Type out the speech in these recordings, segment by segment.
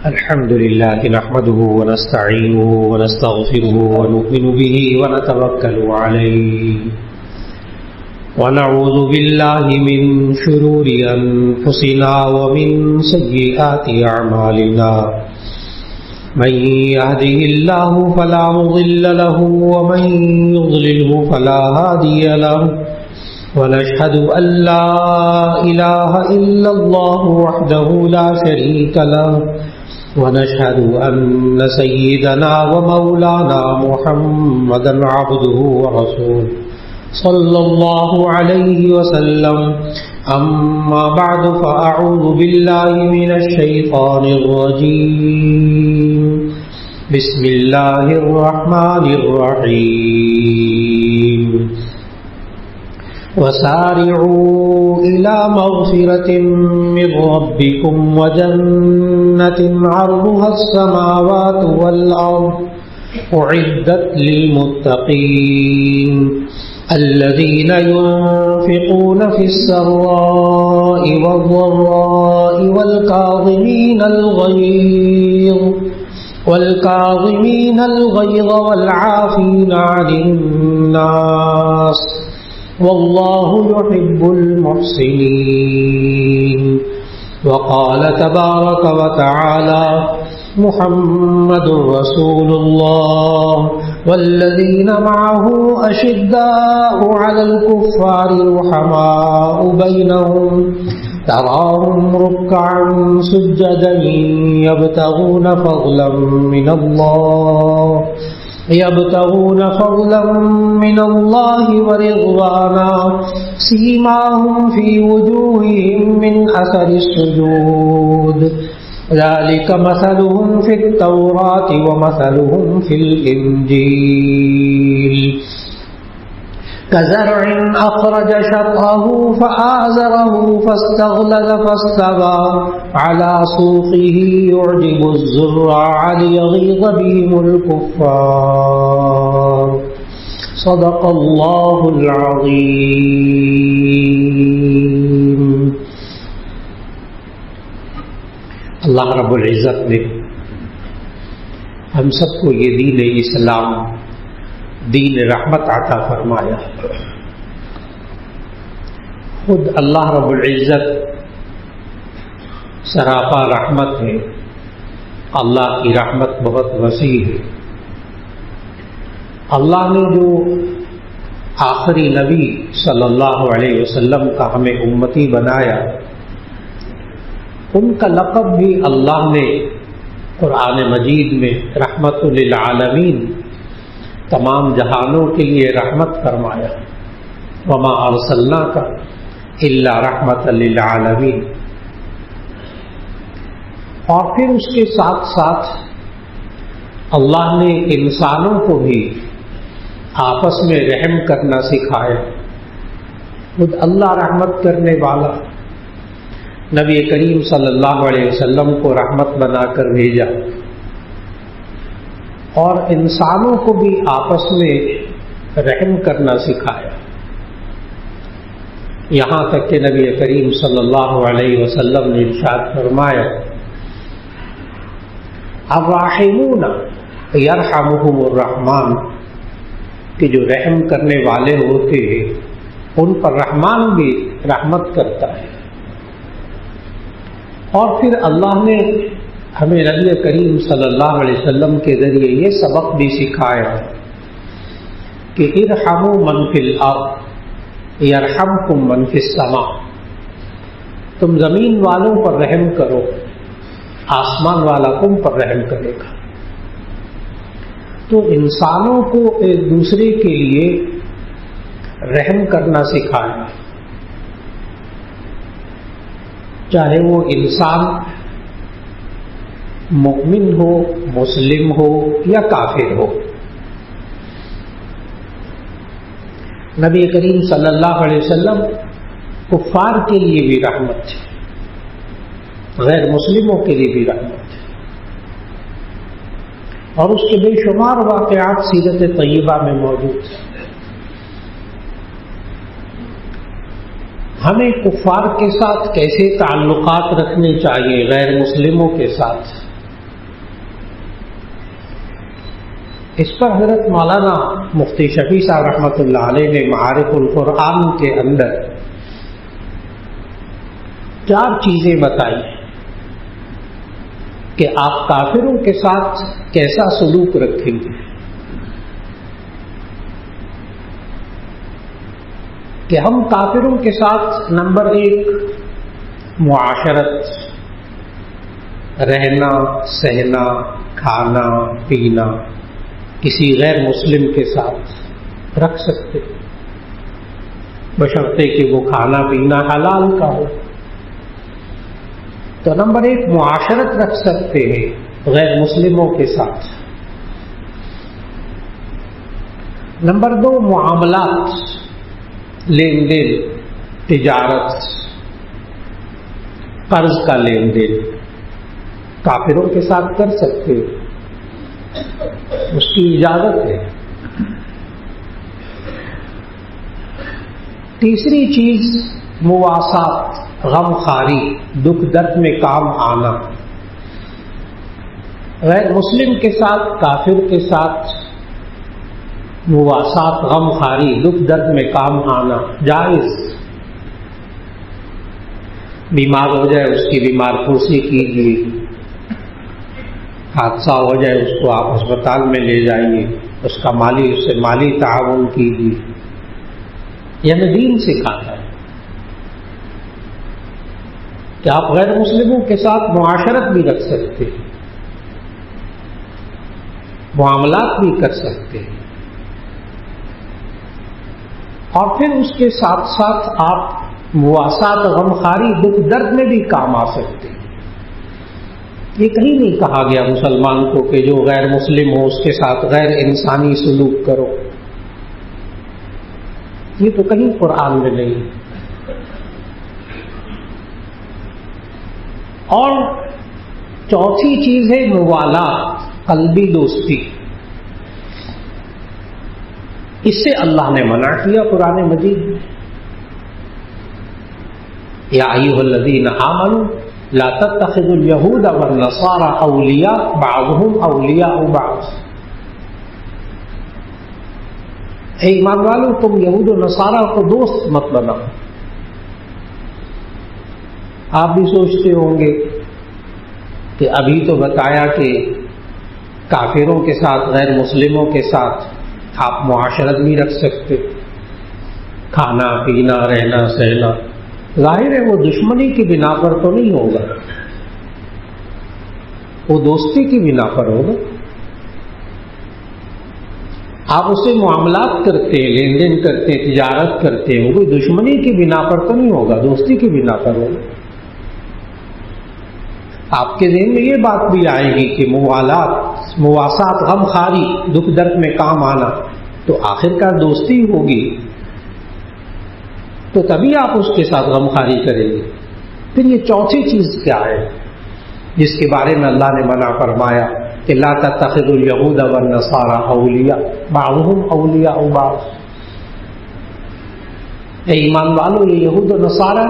الحمد لله نحمده ونستعينه ونستغفره ونؤمن به ونتوكل عليه ونعوذ بالله من شرور أنفسنا ومن سيئات أعمالنا من يهده الله فلا مضل له ومن يضلله فلا هادي له ونشهد أن لا إله إلا الله وحده لا شريك له ونشهد أن سيدنا ومولانا محمدا عبده ورسوله صلى الله عليه وسلم أما بعد فأعوذ بالله من الشيطان الرجيم بسم الله الرحمن الرحيم وسارعوا إلى مغفرة من ربكم وجنة عرضها السماوات والأرض أعدت للمتقين الذين ينفقون في السراء والضراء والكاظمين الغيظ والعافين عن الناس والله يحب المحسنين وقال تبارك وتعالى محمد رسول الله والذين معه أشداء على الكفار رحماء بينهم تراهم ركعا سجدا يبتغون فضلا من الله ورضوانا سيماهم في وجوههم من أثر السجود ذلك مثلهم في التوراة ومثلهم في الإنجيل كزرع أخرج شطأه فآزره فاستغلظ فاستوى على سوقه يعجب الزراع ليغيظ بهم الكفار صدق الله العظيم. اللہ رب العزت نے ہم سب کو یہ دین اسلام دین رحمت عطا فرمایا. خود اللہ رب العزت سراپا رحمت ہے. اللہ کی رحمت بہت وسیع ہے. اللہ نے جو آخری نبی صلی اللہ علیہ وسلم کا ہمیں امتی بنایا، ان کا لقب بھی اللہ نے قرآن مجید میں رحمت للعالمین، تمام جہانوں کے لیے رحمت فرمایا. وما ارسلناک الا رحمت للعالمین. اور پھر اس کے ساتھ ساتھ اللہ نے انسانوں کو بھی آپس میں رحم کرنا سکھایا. خود اللہ رحمت کرنے والا نبی کریم صلی اللہ علیہ وسلم کو رحمت بنا کر بھیجا، اور انسانوں کو بھی آپس میں رحم کرنا سکھایا. یہاں تک کہ نبی کریم صلی اللہ علیہ وسلم نے ارشاد فرمایا الراحمون یرحمہم الرحمن، کہ جو رحم کرنے والے ہوتے ہیں ان پر رحمان بھی رحمت کرتا ہے. اور پھر اللہ نے ہمیں نبی کریم صلی اللہ علیہ وسلم کے ذریعے یہ سبق بھی سکھایا کہ ارحموا من فی الارض یرحمکم من فی السماء. تم زمین والوں پر رحم کرو، آسمان والا تم پر رحم کرے گا. تو انسانوں کو ایک دوسرے کے لیے رحم کرنا سکھایا، چاہے وہ انسان مومن ہو، مسلم ہو یا کافر ہو. نبی کریم صلی اللہ علیہ وسلم کفار کے لیے بھی رحمت ہے، غیر مسلموں کے لیے بھی رحمت ہے. اور اس کے بے شمار واقعات سیرت طیبہ میں موجود ہیں. ہمیں کفار کے ساتھ کیسے تعلقات رکھنے چاہیے، غیر مسلموں کے ساتھ، اس پر حضرت مولانا مفتی شفیع صاحب رحمۃ اللہ علیہ نے معارف القرآن کے اندر 4 چیزیں بتائی کہ آپ کافروں کے ساتھ کیسا سلوک رکھیں گے. کہ ہم کافروں کے ساتھ نمبر 1 معاشرت، رہنا سہنا کھانا پینا کسی غیر مسلم کے ساتھ رکھ سکتے بشرطے کہ وہ کھانا پینا حلال کا ہو. تو نمبر 1 معاشرت رکھ سکتے ہیں غیر مسلموں کے ساتھ. نمبر 2 معاملات، لین دین، تجارت، قرض کا لین دین کافروں کے ساتھ کر سکتے، اس کی اجازت ہے. تیسری چیز مواسات، غم خواری، دکھ درد میں کام آنا. غیر مسلم کے ساتھ، کافر کے ساتھ مواسات، غم خواری، دکھ درد میں کام آنا جائز. بیمار ہو جائے اس کی بیمار پرسی کیجیے، حادثہ ہو جائے اس کو آپ ہسپتال میں لے جائیے، اس کا اس سے مالی تعاون کیجیے. یہ ہمیں دین سکھاتا ہے کہ آپ غیر مسلموں کے ساتھ معاشرت بھی رکھ سکتے ہیں، معاملات بھی کر سکتے ہیں، اور پھر اس کے ساتھ ساتھ آپ مواسات، غمخواری، دکھ درد میں بھی کام آ سکتے ہیں. یہ کہیں نہیں کہا گیا مسلمان کو کہ جو غیر مسلم ہو اس کے ساتھ غیر انسانی سلوک کرو، یہ تو کہیں قرآن میں نہیں. اور چوتھی چیز ہے موالات، قلبی دوستی. اس سے اللہ نے منع کیا قرآن مجید میں. یا ایھا الذین آمنوا لا تتخذوا اليہود والنصارى اولیاء بعضهم اولیاء بعض. اے ایمان والو تم یہود و نصارہ کو دوست مت بناؤ. آپ بھی سوچتے ہوں گے کہ ابھی تو بتایا کہ کافروں کے ساتھ، غیر مسلموں کے ساتھ آپ معاشرت بھی رکھ سکتے، کھانا پینا رہنا سہنا. ظاہر ہے وہ دشمنی کی بنا پر تو نہیں ہوگا، وہ دوستی کی بنا پر ہوگا. آپ اس سے معاملات کرتے ہیں، لین دین کرتے ہیں، تجارت کرتے ہیں، وہ کوئی دشمنی کی بنا پر تو نہیں ہوگا، دوستی کی بنا پر ہوگا. آپ کے ذہن میں یہ بات بھی آئے گی کہ موالات، مواسات، غم خواری، دکھ درد میں کام آنا تو آخرکار دوستی ہوگی، تو تبھی آپ اس کے ساتھ غم خواری کریں گے. پھر یہ چوتھی چیز کیا ہے جس کے بارے میں اللہ نے منع فرمایا کہ لا تتخذوا اليہود والنصارى اولیاء بعضهم اولیاء بعض. اے ایمان والو یہ یہود و نصارہ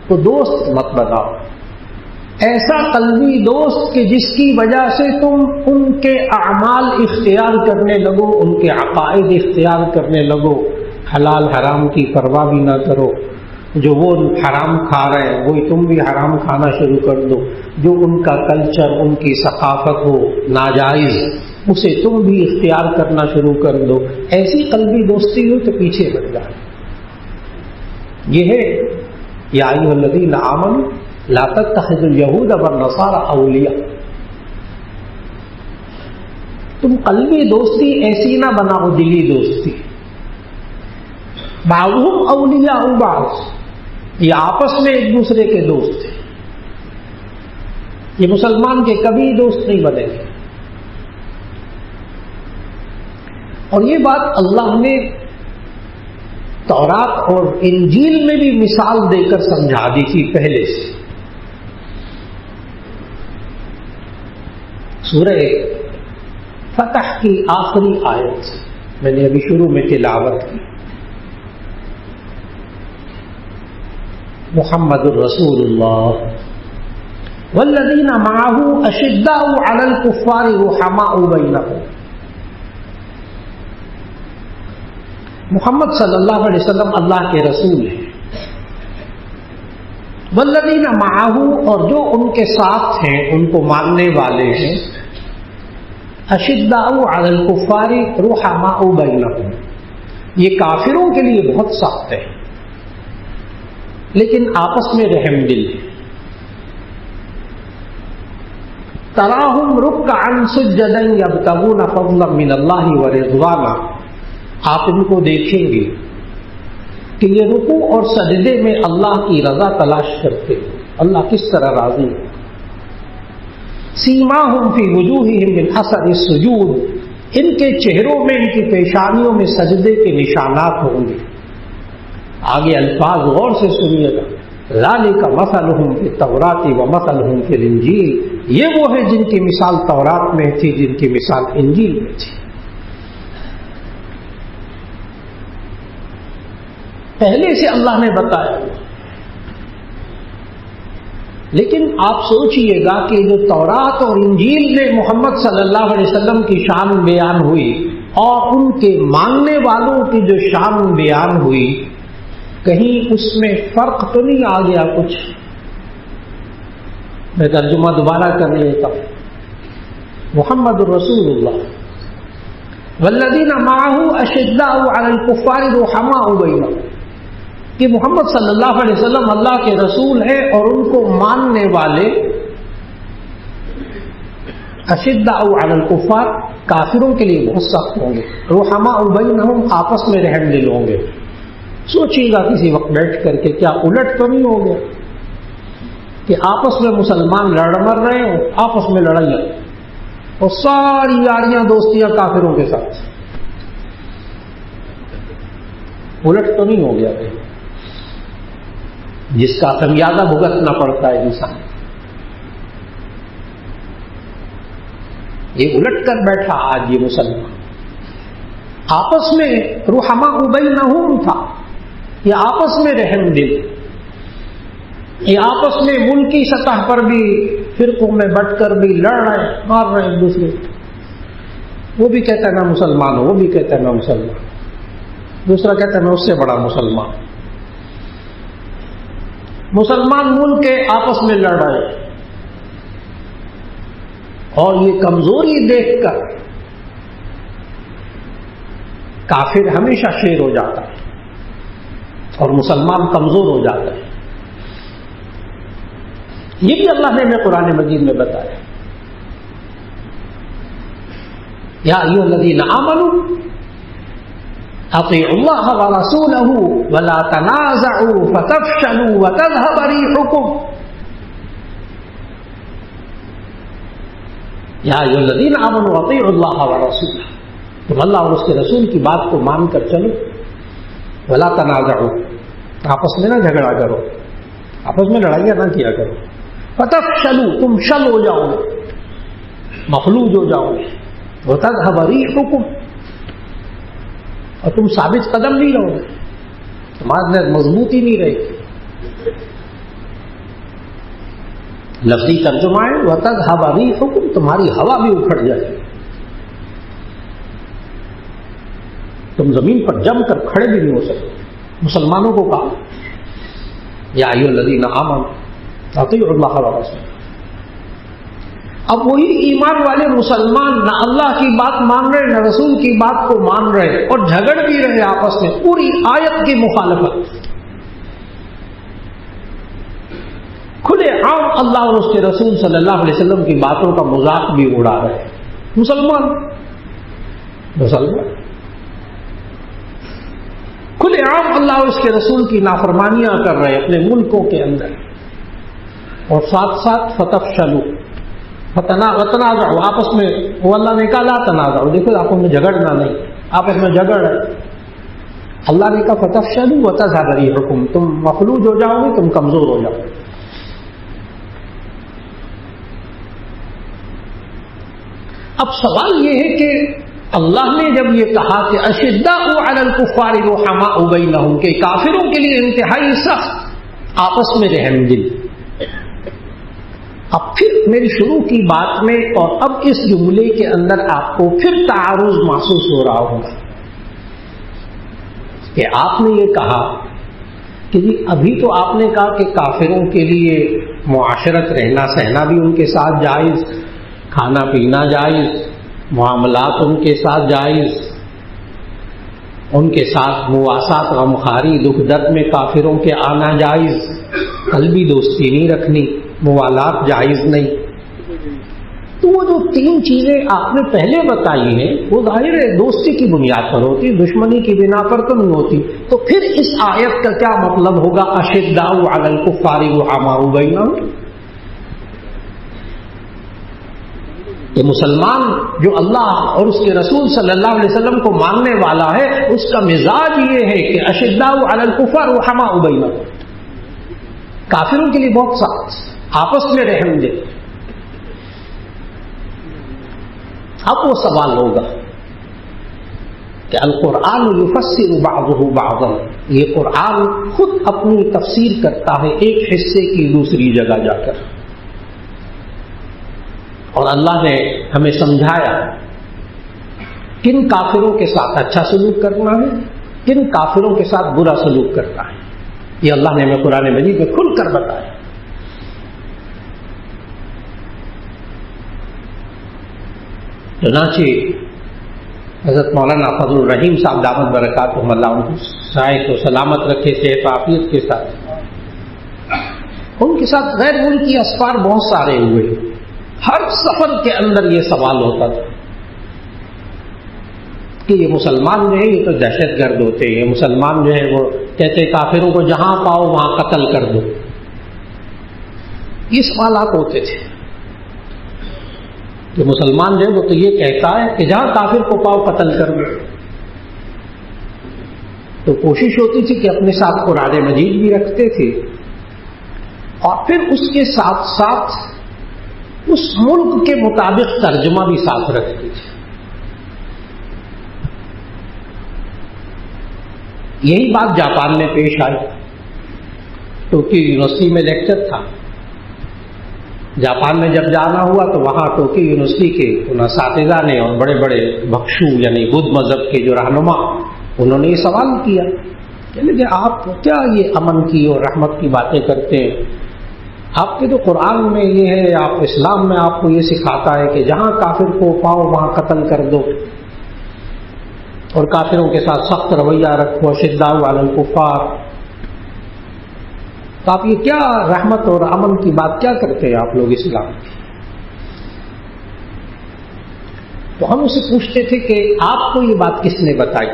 کو دوست مت بناؤ، ایسا قلبی دوست کہ جس کی وجہ سے تم ان کے اعمال اختیار کرنے لگو، ان کے عقائد اختیار کرنے لگو، حلال حرام کی پرواہ بھی نہ کرو. جو وہ حرام کھا رہے ہیں وہی تم بھی حرام کھانا شروع کر دو. جو ان کا کلچر، ان کی ثقافت ہو ناجائز، اسے تم بھی اختیار کرنا شروع کر دو. ایسی قلبی دوستی ہو تو پیچھے بڑھ جائے. یہ ہے یا ایھا الذین آمنوا لا تتخذوا اليہود والنصارى اولیاء. تم قلبی دوستی ایسی نہ بناؤ، دلی دوستی. بعضهم اولیاء بعض، یہ آپس میں ایک دوسرے کے دوست ہیں. یہ مسلمان کے کبھی دوست نہیں بنے گے. اور یہ بات اللہ نے تورات اور انجیل میں بھی مثال دے کر سمجھا دی تھی پہلے سے. سورہ فتح کی آخری آیت میں نے ابھی شروع میں تلاوت کی. محمد الرسول اللہ والذین معه اشداء علی الکفار رحماء بینہم. محمد صلی اللہ علیہ وسلم اللہ کے رسول ہیں. والذین معہ، اور جو ان کے ساتھ ہیں، ان کو ماننے والے ہیں. اشداء علی الکفار رحماء بینہم، یہ کافروں کے لیے بہت سخت ہے لیکن آپس میں رحم دل ہے. تراہم رکعا سجدا یبتغون فضلا من اللہ ورضوانا، آپ ان کو دیکھیں گے کہ یہ رکوع اور سجدے میں اللہ کی رضا تلاش کرتے ہیں، اللہ کس طرح راضی ہے. سیماہم فی وجوہہم من اثر السجود، ان کے چہروں میں، ان کی پیشانیوں میں سجدے کے نشانات ہوں گے. آگے الفاظ غور سے سنیے گا. ذالک مثلہم فی التوراۃ ومثلہم فی الانجیل، یہ وہ ہے جن کی مثال تورات میں تھی، جن کی مثال انجیل میں تھی. پہلے سے اللہ نے بتایا. لیکن آپ سوچئے گا کہ جو تورات اور انجیل میں محمد صلی اللہ علیہ وسلم کی شان بیان ہوئی اور ان کے ماننے والوں کی جو شان بیان ہوئی، کہیں اس میں فرق تو نہیں آ گیا کچھ؟ میں ترجمہ دوبارہ کر لیتا ہوں. محمد رسول اللہ والذین معہ اشداء علی الکفار رحماء بینہم، کہ محمد صلی اللہ علیہ وسلم اللہ کے رسول ہیں اور ان کو ماننے والے اشداء علی الکفار کافروں کے لیے بہت سخت ہوں گے. رحماء بینہم، آپس میں رحم دل ہوں گے. سوچیے گا کسی وقت بیٹھ کر کے کیا الٹ تو نہیں ہو گیا کہ آپس میں مسلمان لڑ مر رہے ہوں، آپس میں لڑائیاں اور ساری یاریاں دوستیاں کافروں کے ساتھ. الٹ تو نہیں ہو گیا جس کا خمیازہ بھگتنا پڑتا ہے انسان. یہ الٹ کر بیٹھا آج یہ مسلمان. آپس میں رحماء بینہم تھا، یہ آپس میں رحم دل، یہ آپس میں ملکی سطح پر بھی فرقوں میں بٹ کر بھی لڑ رہے ہیں، مار رہے ہیں ایک دوسرے. وہ بھی کہتا ہے میں مسلمان ہوں، وہ بھی کہتا ہے میں مسلمان، دوسرا کہتا ہے میں اس سے بڑا مسلمان. مسلمان ملک کے آپس میں لڑ رہے ہیں اور یہ کمزوری دیکھ کر کافر ہمیشہ شیر ہو جاتا ہے اور مسلمان کمزور ہو جاتا ہے. یہ بھی اللہ نے ہمیں قرآن مجید میں بتایا. یا ایھا الذین آمنوا اطیعوا اللہ ورسولہ ولا تنازعوا فتفشلوا وتذهب ريحكم. یا ایھا الذین آمنوا اطیعوا اللہ ورسولہ، تم اللہ اور اس کے رسول کی بات کو مان کر چلو. ولا تنازعوا، آپس میں نہ جھگڑا کرو، آپس میں لڑائیاں نہ کیا کرو. فتفشلوا، تم شل ہو جاؤ گے، مخلوج ہو جاؤ گے. وتذهب ريحكم، اور تم ثابت قدم نہیں رہو گے، تمہارے اندر مضبوطی نہیں رہے گی. لفظی ترجمہ ہے وتذهب ريحكم، تمہاری ہوا بھی اکھڑ جائے گی، تم زمین پر جم کر کھڑے بھی نہیں ہو سکتے. مسلمانوں کو کہا یا ایھا الذین آمنوا اطیعوا اللہ ورسولہ. اب وہی ایمان والے مسلمان نہ اللہ کی بات مان رہے نہ رسول کی بات کو مان رہے اور جھگڑ بھی رہے آپس میں، پوری آیت کی مخالفت. کھلے عام اللہ اور اس کے رسول صلی اللہ علیہ وسلم کی باتوں کا مذاق بھی اڑا رہے مسلمان. کھلے عام اللہ اور اس کے رسول کی نافرمانیاں کر رہے اپنے ملکوں کے اندر، اور ساتھ ساتھ فتفشلوا وتنازعوا، آپس میں وہ اللہ نے کہا لا تنازعوا، دیکھو آپس میں جھگڑنا نہیں، آپس میں جھگڑ رہے. اللہ نے کہا فتفشلوا وتذهب ريحكم، تم مخلوج ہو جاؤ گے، تم کمزور ہو جاؤ گے. اب سوال یہ ہے کہ اللہ نے جب یہ کہا کہ اشداء علی الکفار رحماء بینہم، کہ کافروں کے لیے انتہائی سخت، آپس میں رحم دل. اب پھر میری شروع کی بات میں اور اب اس جملے کے اندر آپ کو پھر تعارض محسوس ہو رہا ہوگا. کہ آپ نے یہ کہا کہ جی ابھی تو آپ نے کہا کہ کافروں کے لیے معاشرت رہنا سہنا بھی ان کے ساتھ جائز، کھانا پینا جائز، معاملات ان کے ساتھ جائز، ان کے ساتھ مواسات غمخواری دکھ درد میں کافروں کے آنا جائز، قلبی دوستی نہیں رکھنی، موالات جائز نہیں. تو وہ جو تین چیزیں آپ نے پہلے بتائی ہیں وہ ظاہر ہے دوستی کی بنیاد پر ہوتی، دشمنی کی بنا پر تو نہیں ہوتی. تو پھر اس آیت کا کیا مطلب ہوگا اشداء علی الکفار رحماء بینہم؟ یہ مسلمان جو اللہ اور اس کے رسول صلی اللہ علیہ وسلم کو ماننے والا ہے اس کا مزاج یہ ہے کہ اشداء علی الکفار رحماء بینہم، کافروں کے لیے بہت سخت، آپس میں رحم دے. اب وہ سوال ہوگا کہ القرآن یفسر بعضہ بعضا، یہ قرآن خود اپنی تفسیر کرتا ہے ایک حصے کی دوسری جگہ جا کر، اور اللہ نے ہمیں سمجھایا کن کافروں کے ساتھ اچھا سلوک کرنا ہے، کن کافروں کے ساتھ برا سلوک کرنا ہے. یہ اللہ نے ہمیں قرآن مجید میں کھل کر بتایا. چنانچہ حضرت مولانا فضل الرحیم صاحب دامت برکاتہم اللہ عنہ صحت و سلامت رکھے، صحت و عافیت کے ساتھ، ان کے ساتھ غیر ملکی اسفار بہت سارے ہوئے. ہر سفر کے اندر یہ سوال ہوتا تھا کہ یہ مسلمان جو ہے یہ تو دہشت گرد ہوتے ہیں، یہ مسلمان جو ہے وہ کہتے کافروں کو جہاں پاؤ وہاں قتل کر دو. یہ سوالات ہوتے تھے کہ مسلمان جو ہے وہ تو یہ کہتا ہے کہ جہاں کافر کو پاؤ قتل کر دو. تو کوشش ہوتی تھی کہ اپنے ساتھ قرآن مجید بھی رکھتے تھے اور پھر اس کے ساتھ ساتھ اس ملک کے مطابق ترجمہ بھی ساتھ رکھتے تھے. یہی بات جاپان میں پیش آئی. ٹوکیو یونیورسٹی میں لیکچر تھا. جاپان میں جب جانا ہوا تو وہاں ٹوکیو یونیورسٹی کے ان اساتذہ نے اور بڑے بڑے بخشو یعنی بدھ مذہب کے جو رہنما انہوں نے یہ سوال کیا کہ آپ کیا یہ امن کی اور رحمت کی باتیں کرتے ہیں؟ آپ کے تو قرآن میں یہ ہے، آپ اسلام میں آپ کو یہ سکھاتا ہے کہ جہاں کافر کو پاؤ وہاں قتل کر دو اور کافروں کے ساتھ سخت رویہ رکھو، اشداء علی الکفار. تو آپ یہ کیا رحمت اور امن کی بات کیا کرتے ہیں آپ لوگ اسلام کی؟ تو ہم اسے پوچھتے تھے کہ آپ کو یہ بات کس نے بتائی؟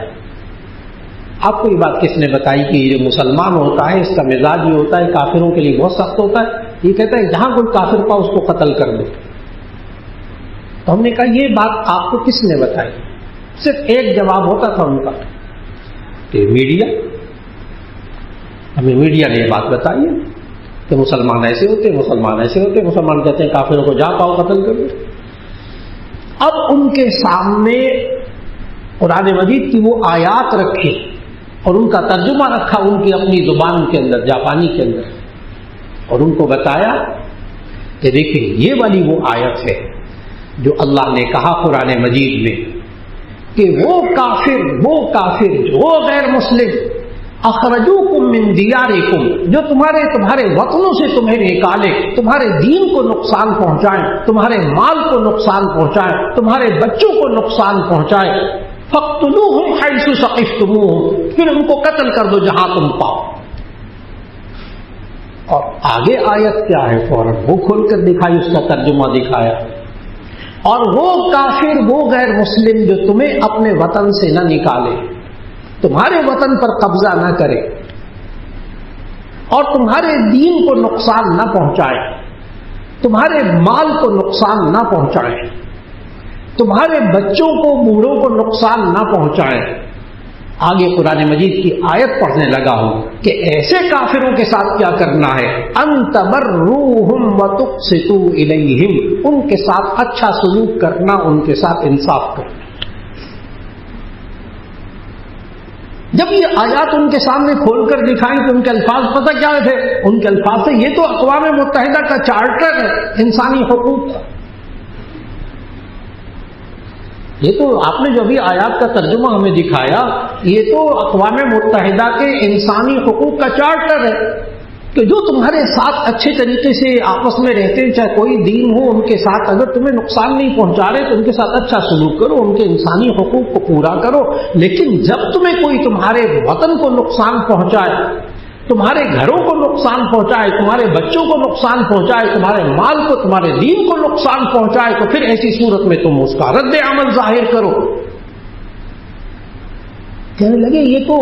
آپ کو یہ بات کس نے بتائی کہ یہ جو مسلمان ہوتا ہے اس کا مزاج یہ ہوتا ہے کافروں کے لیے بہت سخت ہوتا ہے، یہ کہتا ہے جہاں کوئی کافر پاؤ اس کو قتل کر دو. تو ہم نے کہا یہ بات آپ کو کس نے بتائی؟ صرف ایک جواب ہوتا تھا ان کا کہ میڈیا. ہمیں میڈیا نے یہ بات بتائی ہے کہ مسلمان ایسے ہوتے، مسلمان ایسے ہوتے، مسلمان کہتے ہیں کافروں کو جہاں پاؤ قتل کر دو. اب ان کے سامنے قرآن مجید کی وہ آیات رکھی اور ان کا ترجمہ رکھا ان کی اپنی زبان کے اندر، جاپانی کے اندر، اور ان کو بتایا کہ دیکھیں یہ والی وہ آیت ہے جو اللہ نے کہا قرآن مجید میں کہ وہ کافر جو غیر مسلم اخرجوکم من دیارکم، جو تمہارے وطنوں سے تمہیں نکالے، تمہارے دین کو نقصان پہنچائیں، تمہارے مال کو نقصان پہنچائیں، تمہارے بچوں کو نقصان پہنچائیں، فاقتلوہم حیث ثقفتموہم، پھر ان کو قتل کر دو جہاں تم پاؤ. اور آگے آیت کیا ہے فوراً وہ کھول کر دکھائی، اس کا ترجمہ دکھایا. اور وہ کافر وہ غیر مسلم جو تمہیں اپنے وطن سے نہ نکالے، تمہارے وطن پر قبضہ نہ کرے اور تمہارے دین کو نقصان نہ پہنچائے، تمہارے مال کو نقصان نہ پہنچائے، تمہارے بچوں کو بوڑھوں کو نقصان نہ پہنچائے. آگے قرآن مجید کی آیت پڑھنے لگا ہوں کہ ایسے کافروں کے ساتھ کیا کرنا ہے، ان تبروہم وتقسطوا الیہم، ان کے ساتھ اچھا سلوک کرنا، ان کے ساتھ انصاف کرنا. جب یہ آیات ان کے سامنے کھول کر دکھائیں تو ان کے الفاظ پتہ کیا تھے؟ ان کے الفاظ سے یہ تو اقوام متحدہ کا چارٹر ہے انسانی حقوق کا. یہ تو آپ نے جو ابھی آیات کا ترجمہ ہمیں دکھایا، یہ تو اقوام متحدہ کے انسانی حقوق کا چارٹر ہے کہ جو تمہارے ساتھ اچھے طریقے سے آپس میں رہتے ہیں، چاہے کوئی دین ہو، ان کے ساتھ اگر تمہیں نقصان نہیں پہنچا رہے تو ان کے ساتھ اچھا سلوک کرو، ان کے انسانی حقوق کو پورا کرو. لیکن جب تمہیں کوئی تمہارے وطن کو نقصان پہنچائے، تمہارے گھروں کو نقصان پہنچائے، تمہارے بچوں کو نقصان پہنچائے، تمہارے مال کو، تمہارے دین کو نقصان پہنچائے، تو پھر ایسی صورت میں تم اس کا رد عمل ظاہر کرو. کہنے لگے یہ تو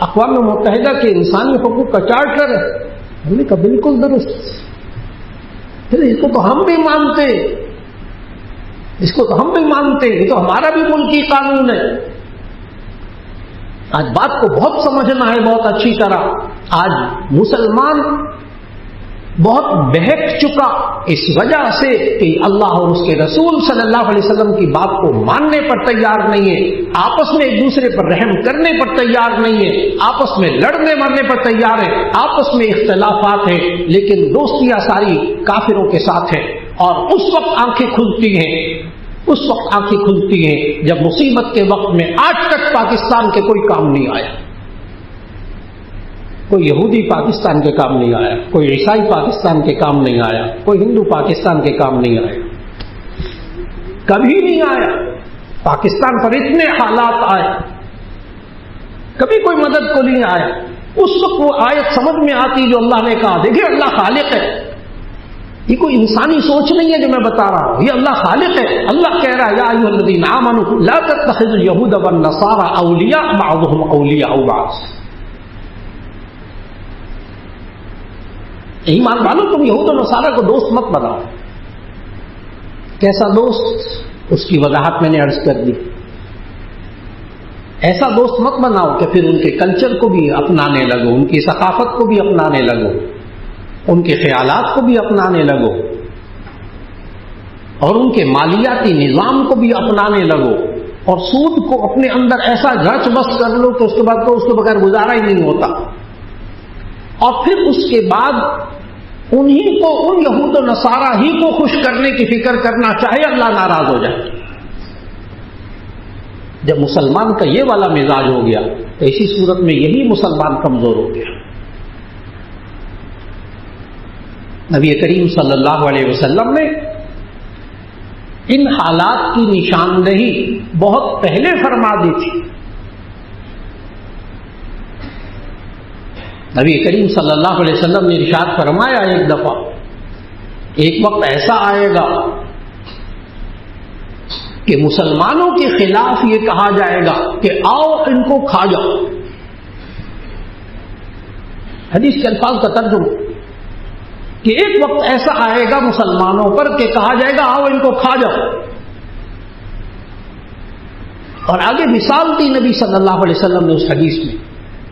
اقوام متحدہ کے انسانی حقوق کا چارٹر ہے. ہم نے کہا بالکل درست. پھر اس کو تو ہم بھی مانتے، اس کو تو ہم بھی مانتے، یہ تو ہمارا بھی ملکی قانون ہے. آج بات کو بہت سمجھنا ہے، بہت اچھی طرح. آج مسلمان بہت بہک چکا اس وجہ سے کہ اللہ اور اس کے رسول صلی اللہ علیہ وسلم کی بات کو ماننے پر تیار نہیں ہے، آپس میں ایک دوسرے پر رحم کرنے پر تیار نہیں ہے، آپس میں لڑنے مرنے پر تیار ہے، آپس میں اختلافات ہیں، لیکن دوستیاں ساری کافروں کے ساتھ ہیں. اور اس وقت آنکھیں کھلتی ہیں، اس وقت آنکھیں کھلتی ہیں جب مصیبت کے وقت میں آج تک پاکستان کے کوئی کام نہیں آیا، کوئی یہودی پاکستان کے کام نہیں آیا، کوئی عیسائی پاکستان کے کام نہیں آیا، کوئی ہندو پاکستان کے کام نہیں آیا، کبھی نہیں آیا. پاکستان پر اتنے حالات آئے، کبھی کوئی مدد کو نہیں آیا. اس وقت وہ آیت سمجھ میں آتی جو اللہ نے کہا. دیکھیں اللہ خالق ہے، یہ کوئی انسانی سوچ نہیں ہے جو میں بتا رہا ہوں، یہ اللہ خالق ہے. اللہ کہہ رہا ہے یا ایھا الذین آمنوا لا تتخذوا اليہود والنصارى اولیاء بعضهم اولیاء بعض. ایمان والو تم یہود و نصارہ کو دوست مت بناؤ. کیسا دوست؟ اس کی وضاحت میں نے عرض کر دی. ایسا دوست مت بناؤ کہ پھر ان کے کلچر کو بھی اپنانے لگو، ان کی ثقافت کو بھی اپنانے لگو، ان کے خیالات کو بھی اپنانے لگو، اور ان کے مالیاتی نظام کو بھی اپنانے لگو، اور سود کو اپنے اندر ایسا گھچ بس کر لو کہ اس کے بعد تو اس کے بغیر گزارا ہی نہیں ہوتا. اور پھر اس کے بعد انہی کو، ان یہود و نصارہ ہی کو خوش کرنے کی فکر کرنا چاہے اللہ ناراض ہو جائے. جب مسلمان کا یہ والا مزاج ہو گیا تو اسی صورت میں یہی مسلمان کمزور ہو گیا. نبی کریم صلی اللہ علیہ وسلم نے ان حالات کی نشاندہی بہت پہلے فرما دی تھی. نبی کریم صلی اللہ علیہ وسلم نے ارشاد فرمایا ایک دفعہ، ایک وقت ایسا آئے گا کہ مسلمانوں کے خلاف یہ کہا جائے گا کہ آؤ ان کو کھا جاؤ. حدیث کے الفاظ کا ترجمہ کہ ایک وقت ایسا آئے گا مسلمانوں پر کہ کہا جائے گا آؤ ان کو کھا جاؤ. اور آگے مثال دی نبی صلی اللہ علیہ وسلم نے اس حدیث میں،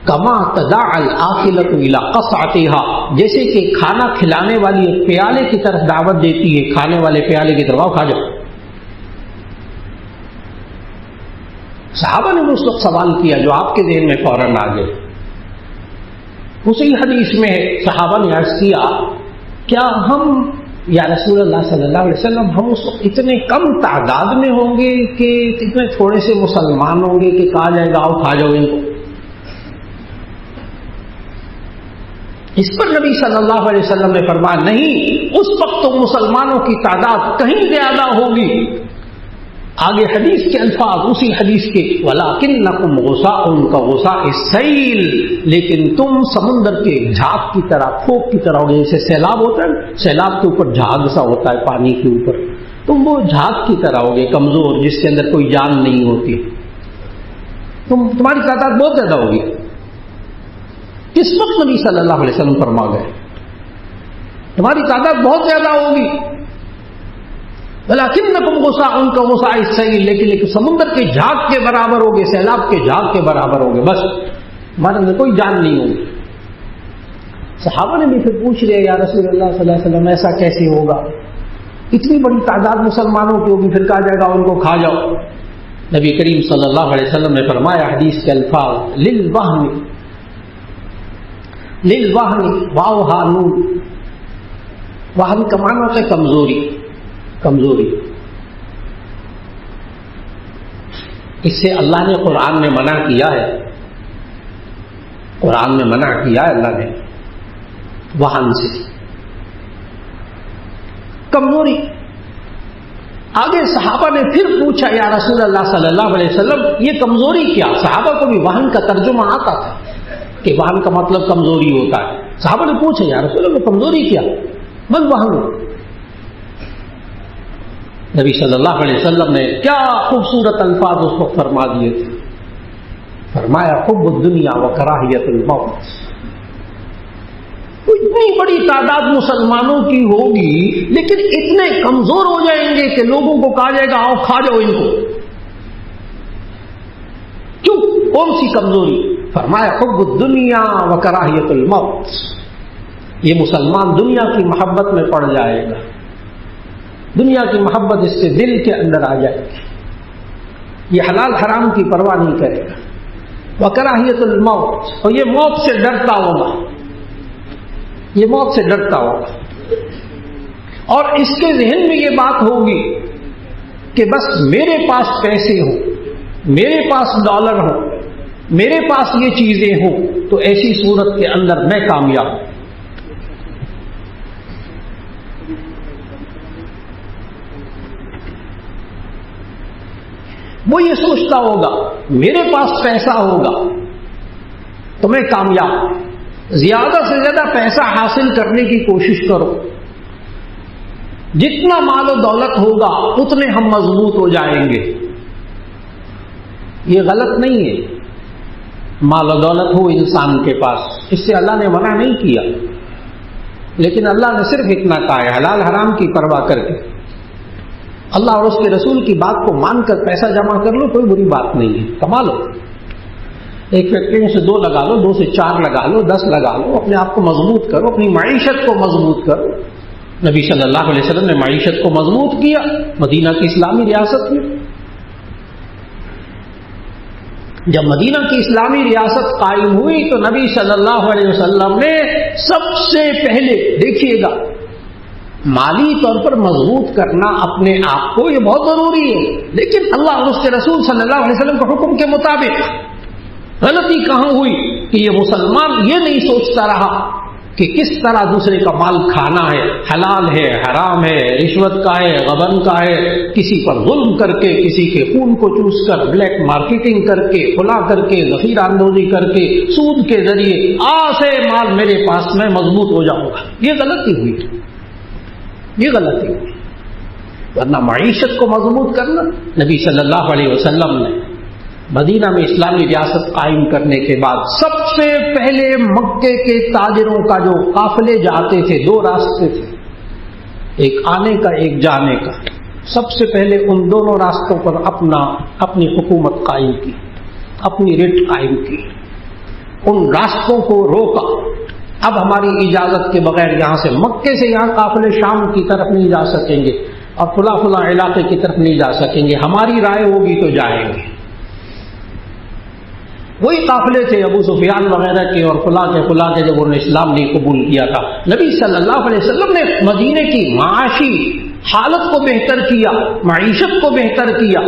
کما تداعى الآخلة إلى قصعتها، جیسے کہ کھانا کھلانے والی ایک پیالے کی طرف دعوت دیتی ہے، کھانے والے پیالے کی طرف آؤ کھا جاؤ. صحابہ نے اس وقت سوال کیا جو آپ کے ذہن میں فوراً آ گئے. اسی حدیث میں صحابہ نے عرض کیا کیا ہم یا رسول اللہ صلی اللہ علیہ وسلم ہم اس وقت اتنے کم تعداد میں ہوں گے کہ اتنے تھوڑے سے مسلمان ہوں گے کہ کہا جائے گا آؤ کھا جاؤ ان کو؟ اس پر نبی صلی اللہ علیہ وسلم نے فرمایا نہیں، اس وقت تو مسلمانوں کی تعداد کہیں زیادہ ہوگی. آگے حدیث کے الفاظ اسی حدیث کے وَلَكِنَّكُمْ غُصَاءٌ كَغُصَاءِ السَّيْلِ، لیکن تم سمندر کے جھاگ کی طرح، پھوک کی طرح ہوگے. جیسے سیلاب ہوتا ہے، سیلاب کے اوپر جھاگ سا ہوتا ہے پانی کے اوپر، تم وہ جھاگ کی طرح ہوگے، کمزور، جس کے اندر کوئی جان نہیں ہوتی. تمہاری تعداد بہت زیادہ ہوگی. کس وقت نبی صلی اللہ علیہ وسلم فرما گئے تمہاری تعداد بہت زیادہ ہوگی. وَلَكِنَّكُمْ غُصَاءٌ كَغُصَاءِ السَّيْلِ، لیکن سمندر کے جھاگ کے برابر ہوگے، سیلاب کے جھاگ کے برابر ہوگے، بس ہمارے اندر کوئی جان نہیں ہوگی. صحابہ نے بھی پھر پوچھ لیا یا رسول اللہ صلی اللہ علیہ وسلم ایسا کیسے ہوگا؟ اتنی بڑی تعداد مسلمانوں کی ہوگی، پھر کہا جائے گا ان کو کھا جاؤ. نبی کریم صلی اللہ علیہ وسلم نے فرمایا حدیث کے الفاظ للوہن واؤہا نون، وہن کا معنی ہے کمزوری. اس سے اللہ نے قرآن میں منع کیا ہے، قرآن میں منع کیا ہے اللہ نے وہن سے، کمزوری۔ آگے صحابہ نے پھر پوچھا یا رسول اللہ صلی اللہ علیہ وسلم یہ کمزوری کیا؟ صحابہ کو بھی وہن کا ترجمہ آتا تھا کہ وہن کا مطلب کمزوری ہوتا ہے۔ صحابہ نے پوچھا یا رسول اللہ کمزوری کیا؟ بل وہن۔ نبی صلی اللہ علیہ وسلم نے کیا خوبصورت الفاظ اس کو فرما دیے تھے، فرمایا حب الدنیا و کراہیت الموت۔ اتنی بڑی تعداد مسلمانوں کی ہوگی لیکن اتنے کمزور ہو جائیں گے کہ لوگوں کو کہا جائے گا آؤ کھا جاؤ ان کو۔ کیوں؟ کون سی کمزوری؟ فرمایا حب الدنیا و کراہیت الموت۔ یہ مسلمان دنیا کی محبت میں پڑ جائے گا، دنیا کی محبت اس سے دل کے اندر آ جائے گی، یہ حلال حرام کی پرواہ نہیں کرے گا۔ وکراہیت الموت، اور یہ موت سے ڈرتا ہوگا، یہ موت سے ڈرتا ہوگا، اور اس کے ذہن میں یہ بات ہوگی کہ بس میرے پاس پیسے ہوں، میرے پاس ڈالر ہوں، میرے پاس یہ چیزیں ہوں تو ایسی صورت کے اندر میں کامیاب ہوں۔ وہ یہ سوچتا ہوگا میرے پاس پیسہ ہوگا تو میں کامیاب ہوں، زیادہ سے زیادہ پیسہ حاصل کرنے کی کوشش کرو، جتنا مال و دولت ہوگا اتنے ہم مضبوط ہو جائیں گے۔ یہ غلط نہیں ہے، مال و دولت ہو انسان کے پاس، اس سے اللہ نے منع نہیں کیا، لیکن اللہ نے صرف اتنا کہا ہے حلال حرام کی پرواہ کر کے اللہ اور اس کے رسول کی بات کو مان کر پیسہ جمع کر لو، کوئی بری بات نہیں ہے، کما لو، ایک فیکٹری میں سے 2 لگا لو، 2 سے 4 لگا لو، 10 لگا لو، اپنے آپ کو مضبوط کرو، اپنی معیشت کو مضبوط کرو۔ نبی صلی اللہ علیہ وسلم نے معیشت کو مضبوط کیا مدینہ کی اسلامی ریاست میں۔ جب مدینہ کی اسلامی ریاست قائم ہوئی تو نبی صلی اللہ علیہ وسلم نے سب سے پہلے، دیکھیے گا، مالی طور پر مضبوط کرنا اپنے آپ کو یہ بہت ضروری ہے، لیکن اللہ اور اس کے رسول صلی اللہ علیہ وسلم کے حکم کے مطابق غلطی کہاں ہوئی کہ یہ مسلمان یہ نہیں سوچتا رہا کہ کس طرح دوسرے کا مال کھانا ہے، حلال ہے، حرام ہے، رشوت کا ہے، غبن کا ہے، کسی پر ظلم کر کے، کسی کے خون کو چوس کر، بلیک مارکیٹنگ کر کے، کھلا کر کے، ذخیرہ اندوزی کر کے، سود کے ذریعے آسے مال میرے پاس میں مضبوط ہو جاؤں گا۔ یہ غلطی ہوئی، یہ غلطی ہوئی، ورنہ معیشت کو مضبوط کرنا۔ نبی صلی اللہ علیہ وسلم نے مدینہ میں اسلامی ریاست قائم کرنے کے بعد سب سے پہلے مکے کے تاجروں کا جو قافلے جاتے تھے، 2 راستے تھے، ایک آنے کا ایک جانے کا، سب سے پہلے ان دونوں راستوں پر اپنی حکومت قائم کی، اپنی رٹ قائم کی، ان راستوں کو روکا۔ اب ہماری اجازت کے بغیر یہاں سے، مکے سے یہاں قافلے شام کی طرف نہیں جا سکیں گے اور فلاں فلاں علاقے کی طرف نہیں جا سکیں گے، ہماری رائے ہوگی تو جائیں گے۔ وہی قافلے تھے ابو سفیان وغیرہ کے اور فلاں کے جب انہوں نے اسلام نہیں قبول کیا تھا۔ نبی صلی اللہ علیہ وسلم نے مدینے کی معاشی حالت کو بہتر کیا، معیشت کو بہتر کیا،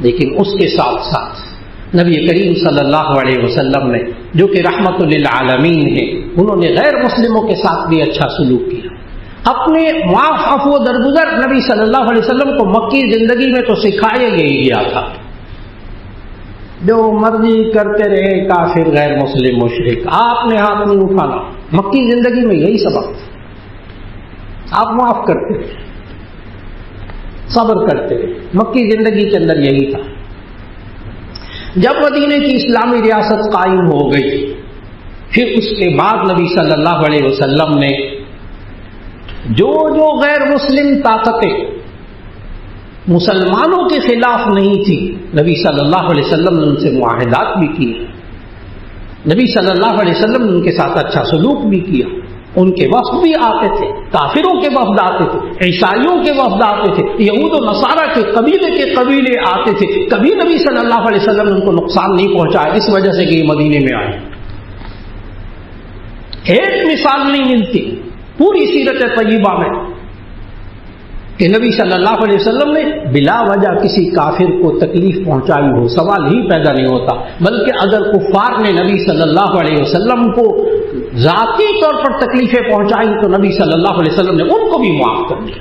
لیکن اس کے ساتھ ساتھ نبی کریم صلی اللہ علیہ وسلم نے، جو کہ رحمت للعالمین ہیں، انہوں نے غیر مسلموں کے ساتھ بھی اچھا سلوک کیا۔ اپنے معاف عفو و درگزر نبی صلی اللہ علیہ وسلم کو مکی زندگی میں تو سکھایا ہی گیا تھا، جو مرضی کرتے رہے کافر غیر مسلم مشرک، آپ نے ہاتھ نہیں اٹھانا۔ مکی زندگی میں یہی سبق تھا، آپ معاف کرتے رہے، صبر کرتے رہے، مکی زندگی کے اندر یہی تھا۔ جب مدینے کی اسلامی ریاست قائم ہو گئی، پھر اس کے بعد نبی صلی اللہ علیہ وسلم نے جو غیر مسلم طاقتیں مسلمانوں کے خلاف نہیں تھی، نبی صلی اللہ علیہ وسلم نے ان سے معاہدات بھی کیے، نبی صلی اللہ علیہ وسلم نے ان کے ساتھ اچھا سلوک بھی کیا۔ ان کے وفد بھی آتے تھے، کافروں کے وفد آتے تھے، عیسائیوں کے وفد آتے تھے، یہود و نصارہ کے قبیلے آتے تھے، کبھی نبی صلی اللہ علیہ وسلم نے ان کو نقصان نہیں پہنچایا، اس وجہ سے کہ یہ مدینے میں آئے۔ ایک مثال نہیں ملتی پوری سیرت طیبہ میں کہ کہ نبی صلی اللہ علیہ وسلم نے بلا وجہ کسی کافر کو تکلیف پہنچائی ہو، سوال ہی پیدا نہیں ہوتا، بلکہ اگر کفار نے نبی صلی اللہ علیہ وسلم کو ذاتی طور پر تکلیفیں پہنچائی تو نبی صلی اللہ علیہ وسلم نے ان کو بھی معاف کر دیا۔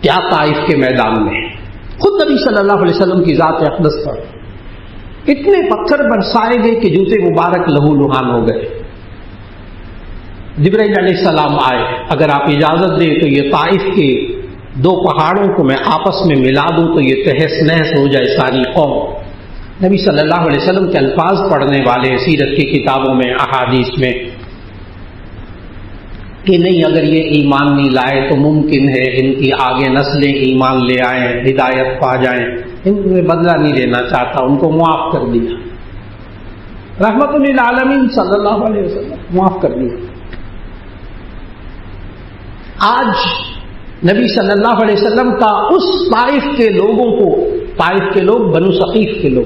کیا طائف کے میدان میں خود نبی صلی اللہ علیہ وسلم کی ذات اقدس پر اتنے پتھر برسائے گئے کہ جوتے مبارک لہو لہان ہو گئے۔ جبرائیل علیہ السلام آئے، اگر آپ اجازت دیں تو یہ طائف کے دو پہاڑوں کو میں آپس میں ملا دوں تو یہ تہس نہس ہو جائے ساری قوم۔ نبی صلی اللہ علیہ وسلم کے الفاظ پڑھنے والے سیرت کی کتابوں میں، احادیث میں، کہ نہیں اگر یہ ایمان نہیں لائے تو ممکن ہے ان کی آگے نسلیں ایمان لے آئیں، ہدایت پا جائیں، ان میں بدلہ نہیں لینا چاہتا، ان کو معاف کر دیا۔ رحمت للعالمین صلی اللہ علیہ وسلم معاف کر دیا۔ آج نبی صلی اللہ علیہ وسلم کا اس طائف کے لوگوں کو، طائف کے لوگ بنو ثقیف کے لوگ،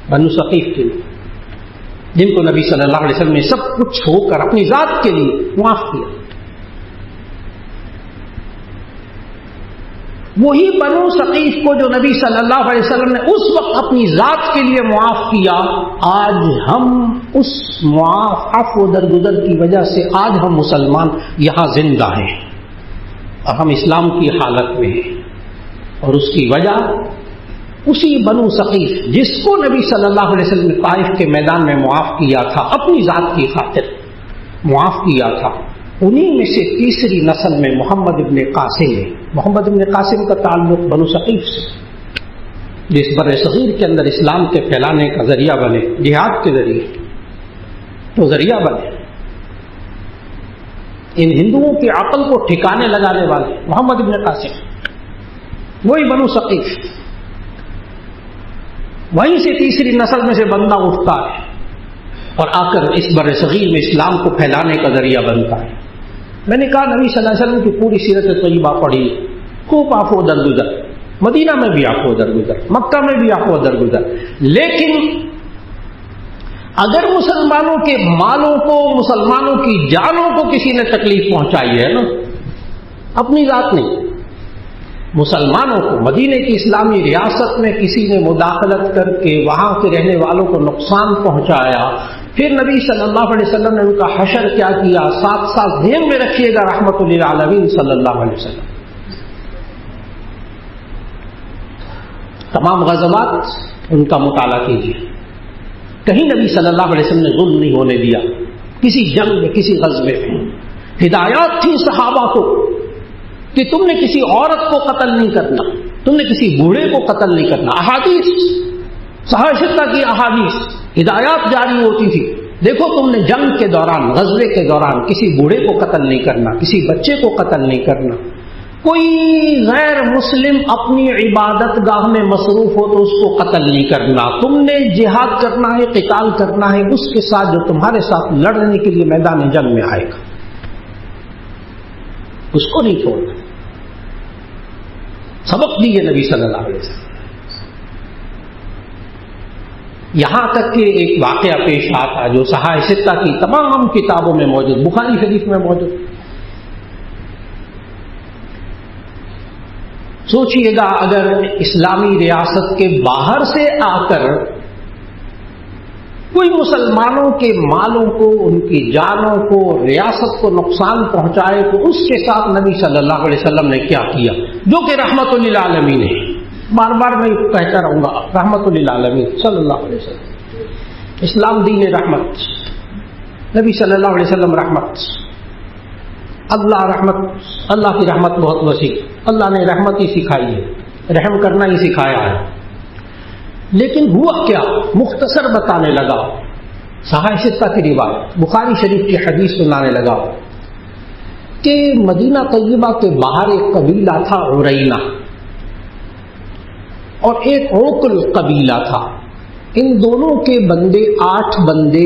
بنو ثقیف کے لوگ جن کو نبی صلی اللہ علیہ وسلم نے سب کچھ ہو کر اپنی ذات کے لیے معاف کیا، وہی بنو ثقیف کو جو نبی صلی اللہ علیہ وسلم نے اس وقت اپنی ذات کے لیے معاف کیا، آج ہم اس معاف عفو و درگزر کی وجہ سے آج ہم مسلمان یہاں زندہ ہیں اور ہم اسلام کی حالت میں ہیں، اور اس کی وجہ اسی بنو ثقیف جس کو نبی صلی اللہ علیہ وسلم نے طائف کے میدان میں معاف کیا تھا، اپنی ذات کی خاطر معاف کیا تھا، انہی میں سے تیسری نسل میں محمد ابن قاسم ہے۔ محمد ابن قاسم کا تعلق بنو ثقیف سے، جس بر صغیر کے اندر اسلام کے پھیلانے کا ذریعہ بنے، جہاد کے ذریعے تو ذریعہ بنے، ان ہندوؤں کی عقل کو ٹھکانے لگانے والے محمد ابن قاسم، وہی بنو ثقیف، وہیں سے تیسری نسل میں سے بندہ اٹھتا ہے اور آ کر اس بر صغیر میں اسلام کو پھیلانے کا ذریعہ بنتا ہے۔ میں نے کہا نبی صلی اللہ علیہ وسلم کی پوری سیرت طیبہ پڑھی، خوب عفو و درگزر، مدینہ میں بھی عفو و درگزر، مکہ میں بھی عفو و درگزر، لیکن اگر مسلمانوں کے مالوں کو، مسلمانوں کی جانوں کو کسی نے تکلیف پہنچائی ہے نا، اپنی ذات نہیں، مسلمانوں کو مدینے کی اسلامی ریاست میں کسی نے مداخلت کر کے وہاں کے رہنے والوں کو نقصان پہنچایا، پھر نبی صلی اللہ علیہ وسلم نے ان کا حشر کیا کیا، ساتھ ساتھ ذہن میں رکھیے گا رحمت للعالمین صلی اللہ علیہ وسلم، تمام غزوات ان کا مطالعہ کیجیے، کہیں نبی صلی اللہ علیہ وسلم نے ظلم نہیں ہونے دیا، کسی جنگ میں، کسی غزوے میں ہدایات تھی صحابہ کو کہ تم نے کسی عورت کو قتل نہیں کرنا، تم نے کسی بوڑھے کو قتل نہیں کرنا، احادیث صحابہ کی احادیث ہدایات جاری ہوتی تھی، دیکھو تم نے جنگ کے دوران، غزوے کے دوران کسی بوڑھے کو قتل نہیں کرنا، کسی بچے کو قتل نہیں کرنا، کوئی غیر مسلم اپنی عبادت گاہ میں مصروف ہو تو اس کو قتل نہیں کرنا، تم نے جہاد کرنا ہے، قتال کرنا ہے اس کے ساتھ جو تمہارے ساتھ لڑنے کے لیے میدان جنگ میں آئے گا، اس کو نہیں چھوڑنا، سبق دیے نبی صلی اللہ علیہ وسلم۔ یہاں تک کہ ایک واقعہ پیش آتا جو صحاح ستہ کی تمام کتابوں میں موجود، بخاری شریف میں موجود، سوچئے گا اگر اسلامی ریاست کے باہر سے آ کر کوئی مسلمانوں کے مالوں کو، ان کی جانوں کو، ریاست کو نقصان پہنچائے تو اس کے ساتھ نبی صلی اللہ علیہ وسلم نے کیا کیا، جو کہ رحمت للعالمین ہے، بار بار میں کہتا رہوں گا، رحمت للعالمین صلی اللہ علیہ وسلم، اسلام دین رحمت، نبی صلی اللہ علیہ وسلم رحمت، اللہ رحمت، اللہ کی رحمت بہت وسیع، اللہ نے رحمت ہی سکھائی ہے، رحم کرنا ہی سکھایا ہے، لیکن ہوا کیا، مختصر بتانے لگا، صحاح ستہ کی روایت، بخاری شریف کی حدیث سنانے لگا کہ مدینہ طیبہ کے باہر ایک قبیلہ تھا عرینہ، اور ایک عوقل قبیلہ تھا، ان دونوں کے بندے 8 بندے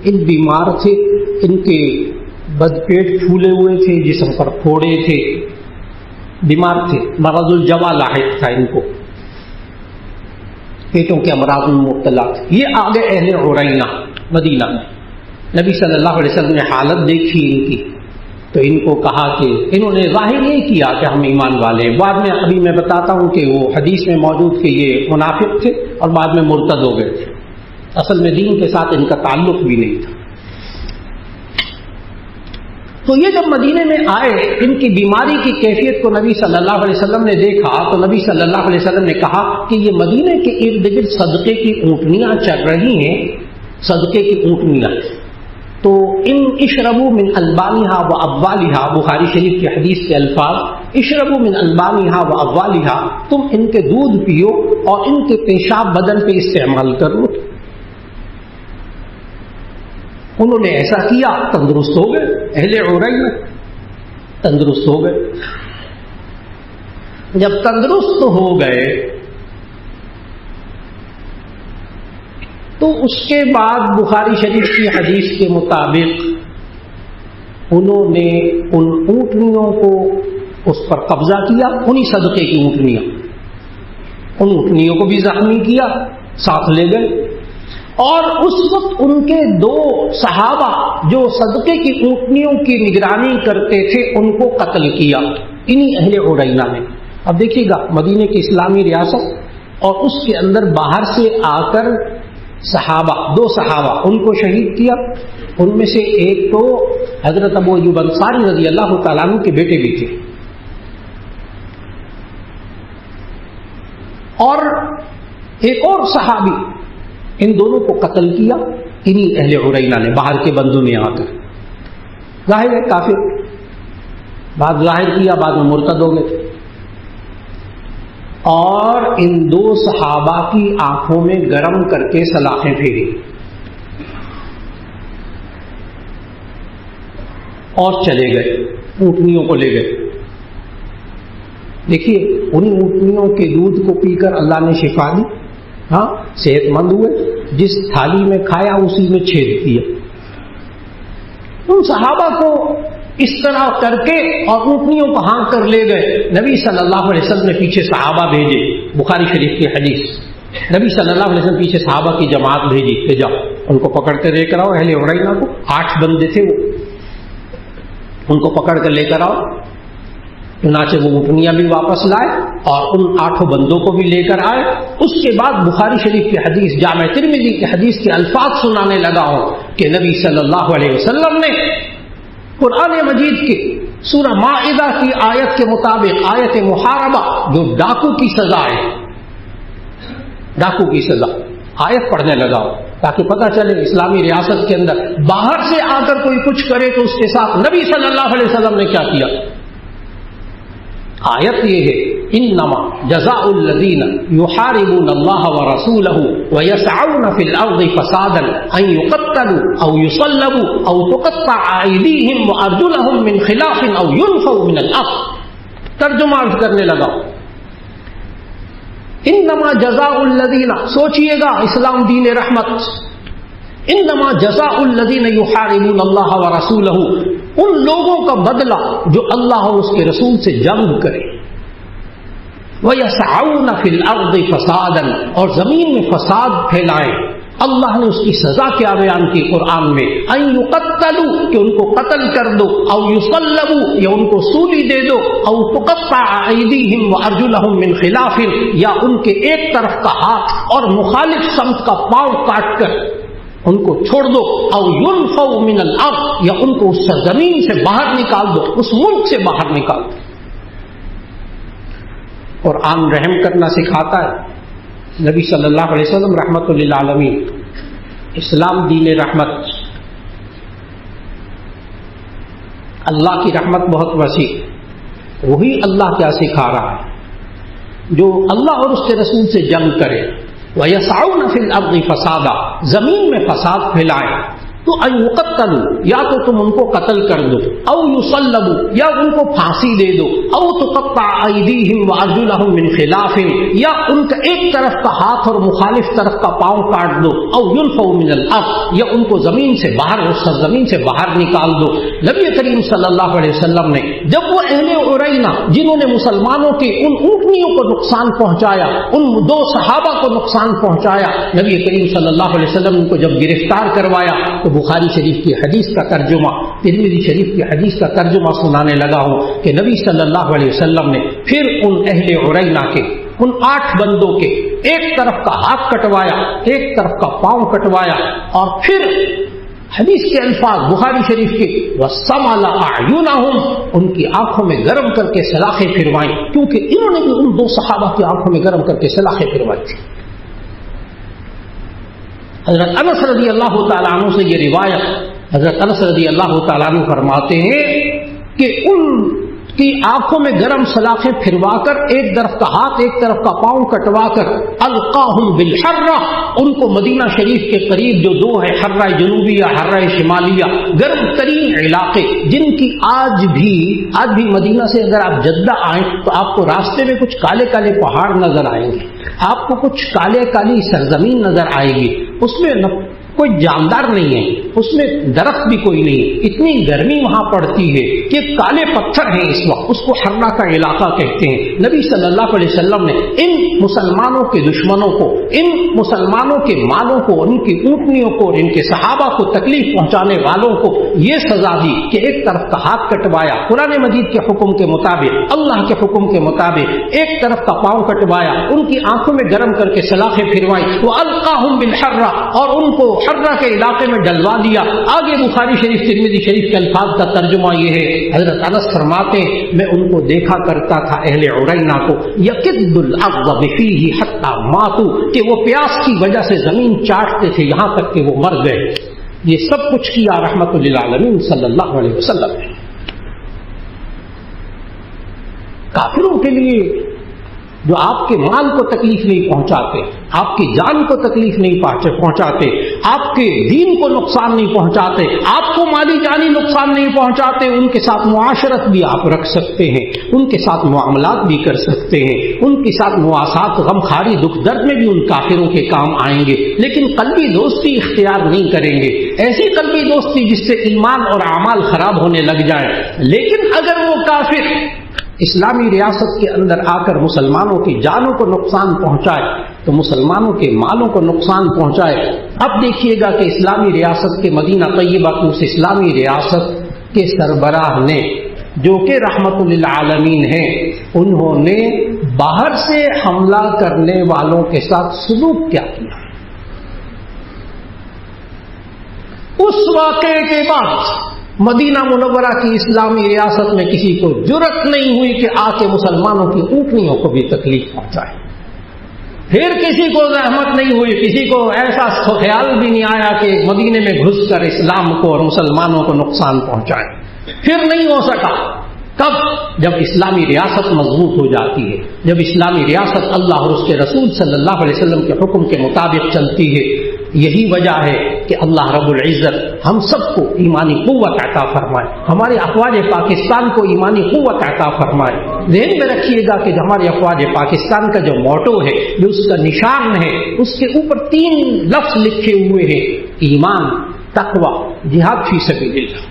ان بیمار تھے، ان کے بد پیٹ پھولے ہوئے تھے، جسم پر پھوڑے تھے، بیمار تھے، مرض الجوا لاحق تھا ان کو، پیٹوں کے امراض میں مبتلا تھے، یہ آگے اہل عرینہ مدینہ میں، نبی صلی اللہ علیہ وسلم نے حالت دیکھی ان کی، تو ان کو کہا کہ انہوں نے ظاہر یہ کیا کہ ہم ایمان والے ہیں، بعد میں ابھی میں بتاتا ہوں کہ وہ حدیث میں موجود کہ یہ منافق تھے اور بعد میں مرتد ہو گئے تھے، اصل میں دین کے ساتھ ان کا تعلق بھی نہیں تھا۔ تو یہ جب مدینے میں آئے، ان کی بیماری کی کیفیت کو نبی صلی اللہ علیہ وسلم نے دیکھا تو نبی صلی اللہ علیہ وسلم نے کہا کہ یہ مدینے کے ارد گرد صدقے کی اونٹنیاں چل رہی ہیں، صدقے کی اونٹنیاں، تو ان اشربوا من البانھا و ابوالھا، بخاری شریف کی حدیث کے الفاظ، اشربوا من البانھا و ابوالھا، تم ان کے دودھ پیو اور ان کے پیشاب بدن پہ استعمال کرو۔ انہوں نے ایسا کیا، تندرست ہو گئے، اہل عرینہ تندرست ہو گئے۔ جب تندرست ہو گئے تو اس کے بعد بخاری شریف کی حدیث کے مطابق انہوں نے ان اونٹنیوں کو اس پر قبضہ کیا، انہی صدقے کی اونٹنیاں، ان اونٹنیوں کو بھی زخمی کیا، ساتھ لے گئے، اور اس وقت ان کے دو صحابہ جو صدقے کی اونٹنیوں کی نگرانی کرتے تھے ان کو قتل کیا، انہی اہل عرینہ نے۔ اب دیکھیے گا، مدینے کی اسلامی ریاست اور اس کے اندر باہر سے آ کر صحابہ، دو صحابہ، ان کو شہید کیا۔ ان میں سے ایک تو حضرت ابو ایوب انصاری رضی اللہ تعالیٰ عنہ کے بیٹے بھی تھے، اور ایک اور صحابی، ان دونوں کو قتل کیا انہی اہل عرینہ نے، باہر کے بندوں نے آ کر۔ ظاہر ہے کافر، بعد ظاہر کیا، بعد میں مرتد ہو گئے تھے، اور ان دو صحابہ کی آنکھوں میں گرم کر کے سلاخیں پھیری اور چلے گئے، اونٹنیوں کو لے گئے۔ دیکھیے انہی اونٹنیوں کے دودھ کو پی کر اللہ نے شفا دی، ہاں صحت مند ہوئے، جس تھالی میں کھایا اسی میں چھید کیا۔ ان صحابہ کو اس طرح کر کے اور اونٹنیوں کو ہانک کر لے گئے۔ نبی صلی اللہ علیہ وسلم نے پیچھے صحابہ بھیجے، بخاری شریف کی حدیث، نبی صلی اللہ علیہ وسلم پیچھے صحابہ کی جماعت بھیجی کہ جاؤ ان کو پکڑ کر لے کر آؤ، اہل عرینہ کو، 8 بندے تھے وہ، ان کو پکڑ کر لے کر آؤ۔ چنانچہ وہ اونٹنیاں بھی واپس لائے اور ان 8 بندوں کو بھی لے کر آئے۔ اس کے بعد بخاری شریف کی حدیث، جامع ترمذی کی حدیث کے الفاظ سنانے لگا ہوں کہ نبی صلی اللہ علیہ وسلم نے قرآن مجید کی سورہ مائدہ کی آیت کے مطابق، آیت محاربہ جو ڈاکو کی سزا ہے، ڈاکو کی سزا، آیت پڑھنے لگا تاکہ پتہ چلے اسلامی ریاست کے اندر باہر سے آ کر کوئی کچھ کرے تو اس کے ساتھ نبی صلی اللہ علیہ وسلم نے کیا کیا۔ آیت یہ ہے، انما جزاء الذین یحاربون اللہ ورسولہ ویسعون فی الارض فسادا ان یقتلوا او یصلبوا او تقطع ایدیہم وارجلہم من خلاف او ینفوا من الارض۔ ترجمہ کرنے لگا، انما جزاء الذین، سوچئے گا اسلام دین رحمت، انما جزاء الذین یحاربون اللہ ورسولہ، ان لوگوں کا بدلہ جو اللہ اور اس کے رسول سے جنگ کرے، وَيَسْعَوْنَ فِي الْأَرْضِ فَسَادًا، اور زمین میں فساد پھیلائیں۔ اللہ نے اس کی سزا کیا بیان کی قرآن میں، أَن يُقَتَّلُوا، کہ ان کو قتل کر دو، أَوْ يُصَلَّبُوا، یا ان کو سولی دے دو، أَوْ تُقَطَّعَ أَيْدِيهِمْ وَأَرْجُلَهُمْ مِنْ خِلَافٍ، یا ان کے ایک طرف کا ہاتھ اور مخالف سمت کا پاؤں کاٹ کر ان کو چھوڑ دو، او ينفوا من الارض، یا ان کو اس سرزمین سے باہر نکال دو، اس ملک سے باہر نکال دو۔ قرآن رحم کرنا سکھاتا ہے، نبی صلی اللہ علیہ وسلم رحمت للعالمین، اسلام دین رحمت، اللہ کی رحمت بہت وسیع، وہی اللہ کیا سکھا رہا ہے، جو اللہ اور اس کے رسول سے جنگ کرے، وَيَسْعَوْنَ فِي الْأَرْضِ فَسَادًا، زمین میں فساد پھیلائیں، تو أَن يُقَتَّلُوا، یا تو تم ان کو قتل کر دو، أَوْ يُصَلَّبُوا، یا ان کو پھانسی دے دو، او تقطع ایدیہم وارجلہم من خلاف، یا ان کا ایک طرف کا ہاتھ اور مخالف طرف کا پاؤں کاٹ دو، او ينفوا من الارض، یا ان کو زمین سے باہر، سرزمین سے باہر نکال دو۔ نبی کریم صلی اللہ علیہ وسلم نے جب وہ اہل عرینہ جنہوں نے مسلمانوں کے ان اونٹنیوں کو نقصان پہنچایا، ان دو صحابہ کو نقصان پہنچایا، نبی کریم صلی اللہ علیہ وسلم کو جب گرفتار کروایا تو بخاری شریف کی حدیث کا ترجمہ، ترمذی شریف کی حدیث کا ترجمہ سنانے لگا ہوں کہ نبی صلی اللہ علیہ وسلم نے پھر ان اہل عرینہ کے ان 8 بندوں کے ایک طرف کا ہاتھ کٹوایا، ایک طرف کا پاؤں کٹوایا، اور پھر حدیث کے الفاظ بخاری شریف کے وَسَمَلَ أَعْيُنَهُمْ، ان کی آنکھوں میں گرم کر کے سلاخیں پھروائیں، کیونکہ انہوں نے بھی ان 2 صحابہ کی آنکھوں میں گرم کر کے سلاخیں پھروائی تھی۔ حضرت انس رضی اللہ تعالیٰ عنہ سے یہ روایت، حضرت انس رضی اللہ تعالیٰ عنہ فرماتے ہیں کہ ان کی آنکھوں میں گرم سلاخیں پھروا کر ایک طرف کا ہاتھ ایک طرف کا پاؤں کٹوا کر القاہم بالحرہ، ان کو مدینہ شریف کے قریب جو 2 ہے، حرہ جنوبیہ، حرہ شمالیہ، گرم ترین علاقے جن کی آج بھی مدینہ سے اگر آپ جدہ آئیں تو آپ کو راستے میں کچھ کالے کالے پہاڑ نظر آئیں گے، آپ کو کچھ کالے کالی سرزمین نظر آئے گی، اس میں کوئی جاندار نہیں ہے، اس میں درخت بھی کوئی نہیں ہے، اتنی گرمی وہاں پڑتی ہے کہ کالے پتھر ہیں اس وقت، اس کو حرہ کا علاقہ کہتے ہیں۔ نبی صلی اللہ علیہ وسلم نے ان مسلمانوں کے دشمنوں کو، ان مسلمانوں کے مالوں کو، ان کی اونٹنیوں کو، ان کے صحابہ کو تکلیف پہنچانے والوں کو یہ سزا دی کہ ایک طرف کا ہاتھ کٹوایا قرآن مجید کے حکم کے مطابق، اللہ کے حکم کے مطابق، ایک طرف کا پاؤں کٹوایا، ان کی آنکھوں میں گرم کر کے سلاخیں پھروائیں، وَأَلْقَاهُمْ بِالْحَرَّةِ، اور ان کو حرہ کے علاقے میں ڈلوا دیا۔ آگے بخاری شریف ترمذی شریف کے الفاظ کا ترجمہ یہ ہے، حضرت انس فرماتے ہیں میں ان کو دیکھا کرتا تھا اہل عرینہ کو یکد الارض بفیہ حتی ماتوا، کہ وہ پیاس کی وجہ سے زمین چاٹتے تھے یہاں تک کہ وہ مر گئے۔ یہ سب کچھ کیا رحمت للعالمین صلی اللہ علیہ وسلم نے۔ کافروں کے لیے جو آپ کے مال کو تکلیف نہیں پہنچاتے، آپ کی جان کو تکلیف نہیں پہنچاتے، آپ کے دین کو نقصان نہیں پہنچاتے، آپ کو مالی جانی نقصان نہیں پہنچاتے، ان کے ساتھ معاشرت بھی آپ رکھ سکتے ہیں، ان کے ساتھ معاملات بھی کر سکتے ہیں، ان کے ساتھ مواسات، غم خاری، دکھ درد میں بھی ان کافروں کے کام آئیں گے، لیکن قلبی دوستی اختیار نہیں کریں گے، ایسی قلبی دوستی جس سے ایمان اور اعمال خراب ہونے لگ جائیں۔ لیکن اگر وہ کافر اسلامی ریاست کے اندر آ کر مسلمانوں کی جانوں کو نقصان پہنچائے تو مسلمانوں کے مالوں کو نقصان پہنچائے۔ اب دیکھیے گا کہ اسلامی ریاست کے مدینہ طیبہ کی اس اسلامی ریاست کے سربراہ نے جو کہ رحمت للعالمین ہیں، انہوں نے باہر سے حملہ کرنے والوں کے ساتھ سلوک کیا کیا۔ اس واقعے کے بعد مدینہ منورہ کی اسلامی ریاست میں کسی کو جرأت نہیں ہوئی کہ آ کے مسلمانوں کی اونٹنیوں کو بھی تکلیف پہنچائے۔ پھر کسی کو زحمت نہیں ہوئی، کسی کو ایسا خیال بھی نہیں آیا کہ مدینے میں گھس کر اسلام کو اور مسلمانوں کو نقصان پہنچائے۔ پھر نہیں ہو سکا۔ کب؟ جب اسلامی ریاست مضبوط ہو جاتی ہے، جب اسلامی ریاست اللہ اور اس کے رسول صلی اللہ علیہ وسلم کے حکم کے مطابق چلتی ہے۔ یہی وجہ ہے کہ اللہ رب العزت ہم سب کو ایمانی قوت عطا فرمائے، ہمارے افواج پاکستان کو ایمانی قوت عطا فرمائے۔ ذہن میں رکھیے گا کہ ہمارے افواج پاکستان کا جو موٹو ہے، جو اس کا نشان ہے، اس کے اوپر 3 لفظ لکھے ہوئے ہیں: ایمان، تقوی، جہاد فی سبیل اللہ۔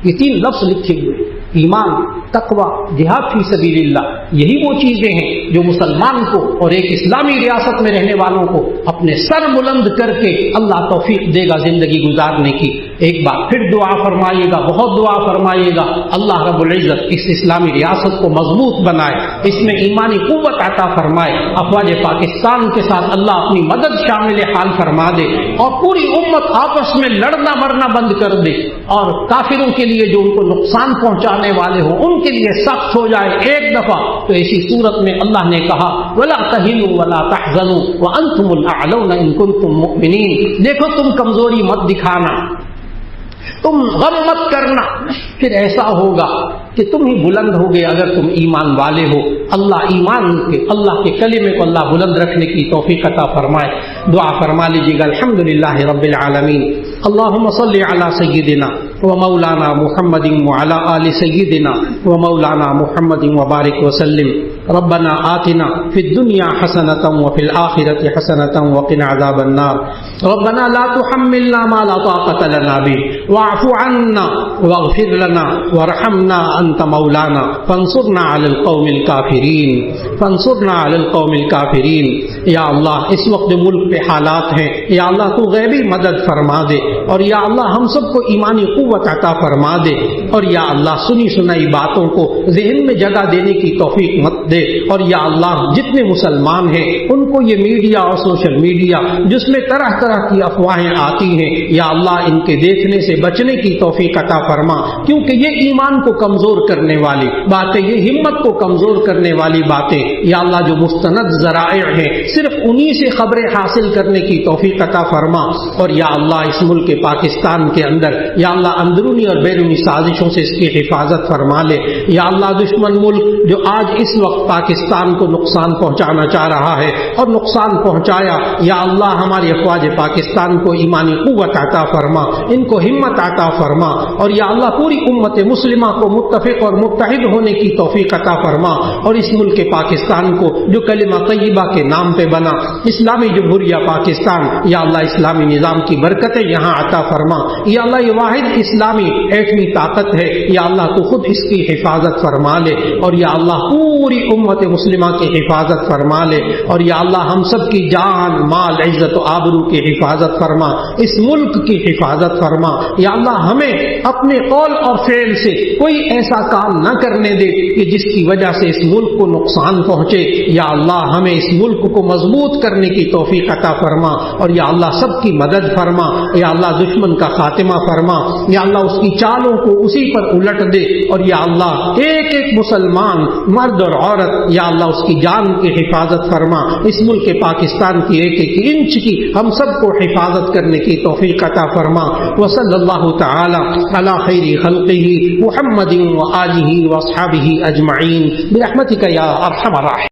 یہ 3 لفظ لکھے ہوئے ہیں: ایمان، تقوی، جہاد فی سبیل اللہ۔ یہی وہ چیزیں ہیں جو مسلمان کو اور ایک اسلامی ریاست میں رہنے والوں کو اپنے سر بلند کر کے اللہ توفیق دے گا زندگی گزارنے کی۔ ایک بار پھر دعا فرمائیے گا، بہت دعا فرمائیے گا، اللہ رب العزت اس اسلامی ریاست کو مضبوط بنائے، اس میں ایمانی قوت عطا فرمائے، افواج پاکستان کے ساتھ اللہ اپنی مدد شامل حال فرما دے، اور پوری امت آپس میں لڑنا مرنا بند کر دے، اور کافروں کے لیے جو ان کو نقصان پہنچانے والے ہوں ان کے لیے سخت ہو جائے ایک دفعہ۔ تو ایسی صورت میں اللہ نے کہا وَلَا تَهِنُوا وَلَا تَحْزَنُوا وَأَنْتُمُ الْأَعْلَوْنَ إِن كُنتُم مُؤْمِنِينَ۔ دیکھو تم کمزوری مت دکھانا، تم غم مت کرنا، پھر ایسا ہوگا کہ تم ہی بلند ہوگے اگر تم ایمان والے ہو۔ اللہ ایمان کے، اللہ کے کلمے کو اللہ بلند رکھنے کی توفیق عطا فرمائے۔ دعا فرما لیجیے گا۔ الحمدللہ رب العالمین، اللہم صلی علی سیدنا ومولانا محمد وعلى آل سيدنا ومولانا محمد وبارك وسلم. ربنا آتنا في الدنيا حسنة وفي الآخرة حسنة وقنا عذاب النار. ربنا لا تحملنا ما لا طاقة لنا به واعف عنا واغفر لنا وارحمنا أنت مولانا فانصرنا على القوم الكافرين فانصرنا على القوم الكافرين. یا اللہ اس وقت ملک پہ حالات ہیں، یا اللہ تو غیبی مدد فرما دے، اور یا اللہ ہم سب کو ایمانی قوت عطا فرما دے، اور یا اللہ سنی سنائی باتوں کو ذہن میں جگہ دینے کی توفیق مت دے. اور یا اللہ جتنے مسلمان ہیں ان کو یہ میڈیا اور سوشل میڈیا جس میں طرح طرح کی افواہیں آتی ہیں، یا اللہ ان کے دیکھنے سے بچنے کی توفیق عطا فرما، کیونکہ یہ ایمان کو کمزور کرنے والی باتیں، یہ ہمت کو کمزور کرنے والی باتیں، یا اللہ جو مستند ذرائع ہیں صرف انہی سے خبریں حاصل کرنے کی توفیق عطا فرما. اور یا اللہ اس ملک پاکستان کے اندر یا اللہ اندرونی اور بیرونی سازشوں سے اس کی حفاظت فرما لے. یا اللہ دشمن ملک جو آج اس وقت پاکستان کو نقصان پہنچانا چاہ رہا ہے اور نقصان پہنچایا، یا اللہ ہماری افواج پاکستان کو ایمانی قوت عطا فرما، ان کو ہمت عطا فرما، اور یا اللہ پوری امت مسلمہ کو متفق اور متحد ہونے کی توفیق عطا فرما. اور اس ملک پاکستان کو جو کلمہ طیبہ کے نام پہ بنا اسلامی جمہوریہ پاکستان، یا اللہ اسلامی نظام کی برکتیں یہاں عطا فرما. یا اللہ یہ واحد اسلامی ایٹمی طاقت ہے، یا اللہ تو خود اس کی حفاظت فرما لے، اور یا اللہ پوری امت مسلمہ کی حفاظت فرما لے. اور یا اللہ ہم سب کی جان مال عزت و آبرو کی حفاظت فرما، اس ملک کی حفاظت فرما. یا اللہ ہمیں اپنے قول اور فعل سے کوئی ایسا کام نہ کرنے دے کہ جس کی وجہ سے اس ملک کو نقصان پہنچے. یا اللہ ہمیں اس ملک کو مضبوط کرنے کی توفیق عطا فرما، اور یا اللہ سب کی مدد فرما. یا اللہ دشمن کا خاتمہ فرما، یا اللہ اس کی چالوں کو اسی پر الٹ دے. اور یا اللہ ایک ایک مسلمان مرد اور عورت یا اللہ اس کی جان کی حفاظت فرما. اس ملک پاکستان کی ایک ایک انچ کی ہم سب کو حفاظت کرنے کی توفیق عطا فرما. وصلی اللہ تعالی علی خیر خلقہ محمد وآلہ واصحابہ اجمعین برحمتک یا ارحم الراحمین.